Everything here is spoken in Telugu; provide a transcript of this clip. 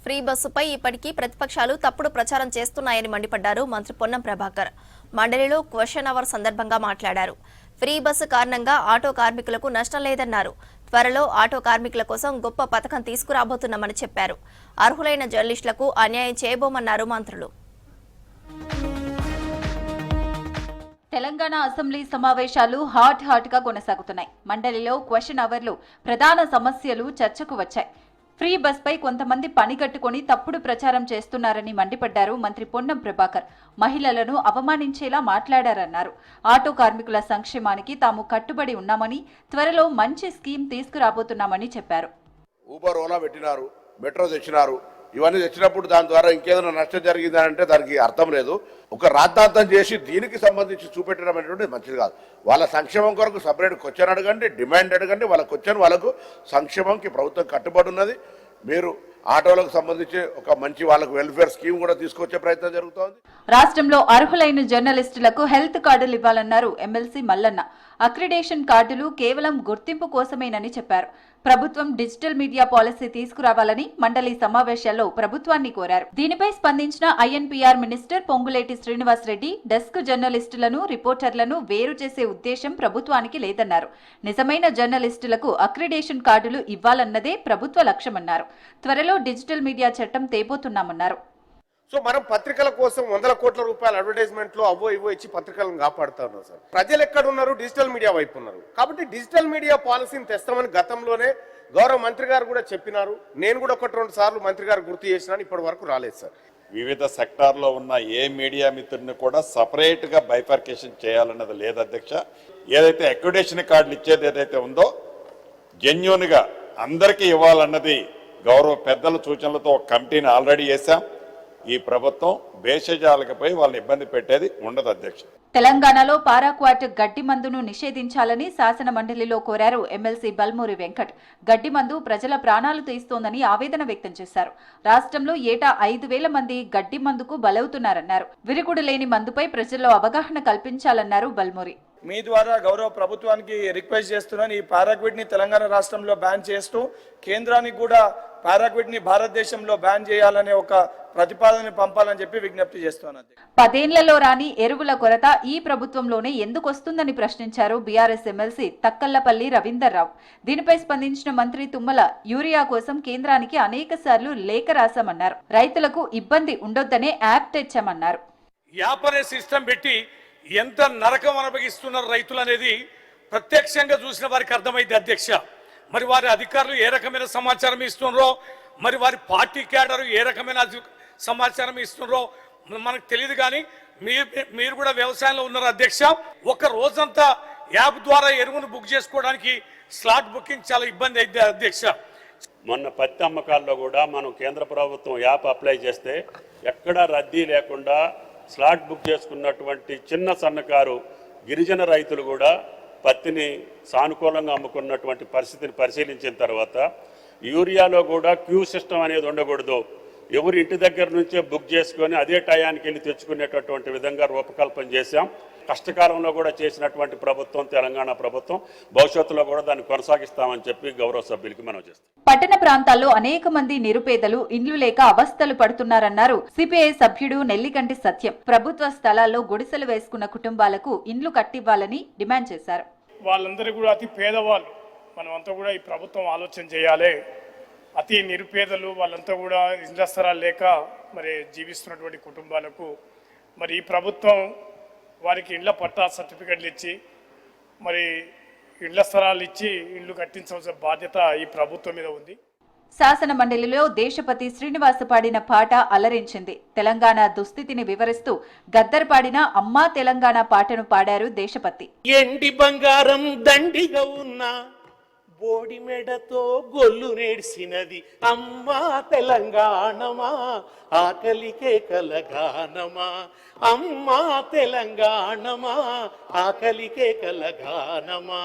ఫ్రీ బస్సుపై ఇప్పటికీ ప్రతిపక్షాలు తప్పుడు ప్రచారం చేస్తున్నాయని మండిపడ్డారు మంత్రి పొన్నం ప్రభాకర్. మండలిలో క్వశ్చన్ అవర్ సందర్భంగా మాట్లాడారు. ఫ్రీ బస్సు కారణంగా ఆటో కార్మికులకు నష్టం లేదన్నారు. త్వరలో ఆటో కార్మికుల కోసం గొప్ప పథకం తీసుకురాబోతున్నామని చెప్పారు. అర్హులైన జర్నలిస్టులకు అన్యాయం చేయబోమన్నారు మంత్రులు. తెలంగాణ అసెంబ్లీ సమావేశాలు హాట్ గా కొనసాగుతున్నాయి. మండలిలో క్వశ్చన్ అవర్లు ప్రధాన సమస్యలు చర్చకు వచ్చాయి. ఫ్రీ బస్ పై కొంతమంది పనిగట్టుకుని తప్పుడు ప్రచారం చేస్తున్నారని మండిపడ్డారు మంత్రి పొన్నం ప్రభాకర్. మహిళలను అవమానించేలా మాట్లాడారన్నారు. ఆటో కార్మికుల సంక్షేమానికి తాము కట్టుబడి ఉన్నామని, త్వరలో మంచి స్కీమ్ తీసుకురాబోతున్నామని చెప్పారు. ఊబర్, ఓలా పెట్టినారు, మెట్రో తెచ్చినారు. ఇవన్నీ తెచ్చినప్పుడు దాని ద్వారా ఇంకేదైనా నష్టం జరిగిందంటే దానికి అర్థం లేదు. ఒక రాద్ధాంతం చేసి దీనికి సంబంధించి చూపెట్టడం అనేటువంటిది మంచిది కాదు. వాళ్ళ సంక్షేమం కొరకు సపరేట్ క్వశ్చన్ అడగండి, డిమాండ్ అడగండి. వాళ్ళ క్వశ్చన్ వాళ్ళకు సంక్షేమంకి ప్రభుత్వం కట్టుబడి ఉన్నది. మీరు ఆటోలకు సంబంధించి ఒక మంచి వాళ్ళకు వెల్ఫేర్ స్కీమ్ కూడా తీసుకొచ్చే ప్రయత్నం జరుగుతోంది. రాష్ట్రంలో అర్హులైన జర్నలిస్టులకు హెల్త్ కార్డులు ఇవ్వాలన్నారు ఎమ్మెల్సీ మల్లన్న. అక్రిడేషన్ కార్డులు కేవలం గుర్తింపు కోసమేనని చెప్పారు. ప్రభుత్వం డిజిటల్ మీడియా పాలసీ తీసుకురావాలని మండలి సమావేశాల్లో ప్రభుత్వాన్ని కోరారు. దీనిపై స్పందించిన ఐఎన్పీఆర్ మినిస్టర్ పొంగులేటి శ్రీనివాస్ రెడ్డి, డెస్క్ జర్నలిస్టులను, రిపోర్టర్లను వేరు చేసే ఉద్దేశం ప్రభుత్వానికి లేదన్నారు. నిజమైన జర్నలిస్టులకు అక్రిడేషన్ కార్డులు ఇవ్వాలన్నదే ప్రభుత్వ లక్ష్యమన్నారు. త్వరలో డిజిటల్ మీడియా చట్టం తేబోతున్నామన్నారు. సో మనం పత్రికల కోసం 100 కోట్ల రూపాయల అడ్వర్టైజ్మెంట్లు అవో ఇవో ఇచ్చి పత్రికలను కాపాడుతున్నారు సార్. ప్రజలు ఎక్కడ ఉన్నారు? డిజిటల్ మీడియా వైపు ఉన్నారు. కాబట్టి డిజిటల్ మీడియా పాలసీని తెస్తామని గతంలోనే గౌరవ మంత్రి గారు కూడా చెప్పినారు. నేను కూడా 1-2 సార్లు మంత్రి గారు గుర్తు చేసినాను. ఇప్పటి వరకు రాలేదు సార్. వివిధ సెక్టార్లో ఉన్న ఏ మీడియా మిత్రుడిని కూడా సపరేట్గా బైఫర్కేషన్ చేయాలన్నది లేదు అధ్యక్ష. ఏదైతే అక్రిడేషన్ కార్డులు ఇచ్చేది ఏదైతే ఉందో జెన్యూన్గా అందరికీ ఇవ్వాలన్నది గౌరవ పెద్దల సూచనలతో ఒక కమిటీని ఆల్రెడీ వేశాం. ఈ ప్రభుత్వం భేషజాలకపై వాళ్ళని ఇబ్బంది పెట్టేది ఉండదు అధ్యక్ష. తెలంగాణలో పారాక్వాట్ గడ్డి మందును నిషేధించాలని శాసన మండలిలో కోరారు ఎమ్మెల్సీ బల్మూరి వెంకట్. గడ్డి మందు ప్రజల ప్రాణాలు తీస్తోందని ఆవేదన వ్యక్తం చేశారు. రాష్ట్రంలో ఏటా 5,000 మంది గడ్డి మందుకు బలవుతున్నారన్నారు. విరుగుడు లేని మందుపై ప్రజల్లో అవగాహన కల్పించాలన్నారు బల్మూరి. మీ ద్వారా గౌరవ ప్రభుత్వానికి రిక్వెస్ట్ చేస్తున్నాను. ఈ పారాక్విట్ ని తెలంగాణ రాష్ట్రంలో బ్యాన్ చేస్తూ కేంద్రానికి కూడా పారాక్విట్ ని భారతదేశంలో బ్యాన్ చేయాలనే ఒక ప్రతిపాదన పంపాలని చెప్పి విజ్ఞప్తి చేస్తున్నాను. 10 ఏళ్లలో రాని ఎరువుల కొరత ఈ ప్రభుత్వంలోనే ఎందుకు వస్తుందని ప్రశ్నించారు బీఆర్ఎస్ ఎమ్మెల్సీ తక్కళ్లపల్లి రవీందర్ రావు. దీనిపై స్పందించిన మంత్రి తుమ్మల యూరియా కోసం కేంద్రానికి అనేక సార్లు లేఖ రాశామన్నారు. రైతులకు ఇబ్బంది ఉండొద్దనే యాప్ తెచ్చామన్నారు. యాప్ అనే సిస్టమ్ పెట్టి ఎంత నరకం అనుభవిస్తున్నారు రైతులు అనేది ప్రత్యక్షంగా చూసిన వారికి అర్థమైంది అధ్యక్ష. మరి వారి అధికారులు ఏ రకమైన సమాచారం ఇస్తున్నారో, మరి వారి పార్టీ క్యాడరు ఏ రకమైన సమాచారం ఇస్తున్నారో మనకు తెలియదు. కానీ మీరు కూడా వ్యవసాయంలో ఉన్నారు అధ్యక్ష. ఒక రోజంతా యాప్ ద్వారా ఎరువును బుక్ చేసుకోవడానికి స్లాట్ బుకింగ్ చాలా ఇబ్బంది అయింది అధ్యక్ష. మొన్న పత్తి అమ్మకాల్లో కూడా మనం కేంద్ర ప్రభుత్వం యాప్ అప్లై చేస్తే ఎక్కడా రద్దీ లేకుండా స్లాట్ బుక్ చేసుకున్నటువంటి చిన్న సన్నకారు గిరిజన రైతులు కూడా పత్తిని సానుకూలంగా అమ్ముకున్నటువంటి పరిస్థితిని పరిశీలించిన తర్వాత యూరియాలో కూడా క్యూ సిస్టమ్ అనేది ఉండకూడదు. ఎవరు ఇంటి దగ్గర నుంచే బుక్ చేసుకొని అదే టయానికి వెళ్ళి తెచ్చుకునేటటువంటి విధంగా రూపకల్పన చేశాం. కష్టకాలంలో కూడా చేసినటువంటి ప్రభుత్వం తెలంగాణ ప్రభుత్వం. భవిష్యత్తులో కూడా దాన్ని కొనసాగిస్తామని చెప్పి గౌరవ సభ్యులకి మనం చేస్తాం. పట్టణ ప్రాంతాల్లో అనేక మంది నిరుపేదలు ఇండ్లు లేక అవస్థలు పడుతున్నారన్నారు సిపిఐ సభ్యుడు నెల్లికంటి సత్యం. ప్రభుత్వ స్థలాల్లో గుడిసెలు వేసుకున్న కుటుంబాలకు ఇండ్లు కట్టివ్వాలని డిమాండ్ చేశారు. వాళ్ళందరూ కూడా అతి పేదవాళ్ళు. మనమంతా కూడా ఈ ప్రభుత్వం ఆలోచన చేయాలి. అతి నిరుపేదలు వాళ్ళంతా కూడా ఇండ్ల స్థలాలు లేక మరి జీవిస్తున్నటువంటి కుటుంబాలకు మరి ఈ ప్రభుత్వం వారికి ఇండ్ల పట్టా సర్టిఫికెట్లు ఇచ్చి మరి ఇండ్ల స్థలాలు ఇచ్చి ఇండ్లు కట్టించవలసిన బాధ్యత ఈ ప్రభుత్వం మీద ఉంది. శాసన మండలిలో దేశపతి శ్రీనివాస పాడిన పాట అలరించింది. తెలంగాణ దుస్థితిని వివరిస్తూ గద్దర్ పాడిన అమ్మా తెలంగాణ పాటను పాడారు దేశపతి. ఎండి బంగారం దండిగా ఉన్నా బోడి మెడతో గొల్లు నేర్సినది అమ్మా తెలంగాణమా, ఆకలికే కలగానమా. అమ్మా తెలంగాణమా, ఆకలికే కలగానమా.